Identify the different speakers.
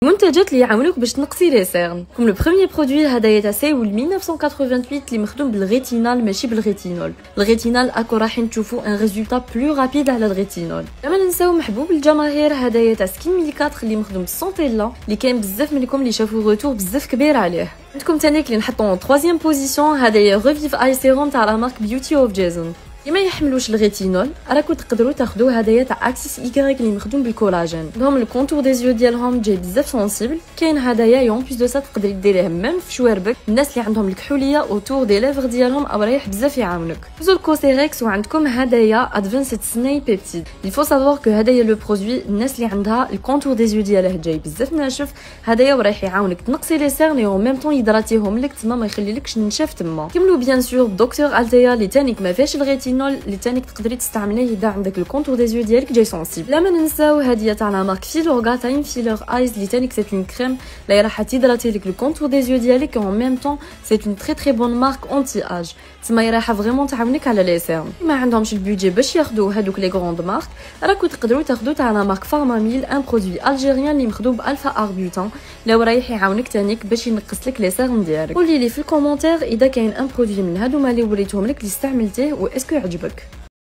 Speaker 1: المنتجات اللي يعاونوك باش تنقصي لي سيرن كوم لو بروميير برودوي هدايا تاع سيول 1988 اللي مخدوم بالغيتينال ماشي بالغيتينول. الغيتينال اكو راح نشوفوا ان ريزولتا بلو رابيد على الغيتينول. كما ننساو محبوب الجماهير هدايا تاع سكين ميلي 4 اللي مخدوم بالسونتيلا اللي كاين بزاف منكم اللي شافوا روتور بزاف كبير عليه. عندكم تانيك اللي نحطو ان 3 بوزيسيون هدايا ريفيف اي سيروم تاع لا مارك بيوتي اوف جيزون اللي ما يحملوش الغيتينول. راكو تقدروا تاخذوا هدايا تاع اكسس ايغريك اللي مخدوم بالكولاجين. هم الكونتور دي زيو ديالهم جاي بزاف سونسيبل. كاين هدايا يون بليس دو سا تقدري ديريه ميم في شواربك. الناس اللي عندهم الكحوليه اوتور دي ليفر ديالهم او رايح بزاف يعاونك. خذوا الكوسيريكس وعندكم هدايا ادفانسد سناي بيبتيد. الفو سافوار كو هدايا لو برودوي الناس اللي عندها الكونتور دي زيو ديالها جاي بزاف ناشف. هدايا ورايح يعاونك تنقصي لي سيرن و ميم طون يدراتيهم لك تما ما يخليلكش نشاف تما. كملوا بيان سور دكتور التيا اللي تانيك ما فيهاش الغيتينول اللي تانيك تقدري تستعمليه اذا عندك الكونتور دي زيو ديالك جاي سونسيبل. لا ما ننساو هديه تاع لا مارك فيلورغا تايم فيلر ايز اللي تانيك سيت اون كريم اللي راح تيدراتي لك الكونتور دي زيو ديالك و ميم طون سيت اون تري بون مارك اونتي اج. تما راح فريمون تعاونك على لي سيرن. ما عندهمش البودجي باش ياخذوا هذوك لي غروند مارك راكو تقدروا تاخذوا تاع لا مارك فارماميل ان برودوي الجيريان اللي مخدوم بالفا اربوتان اللي رايح يعاونك تانيك باش ينقص لك لي سيرن ديالك. قولي لي في الكومونتير اذا كاين ان برودوي من هادو اللي وريتهم لك اللي استعملتيه و اسكو عجبك.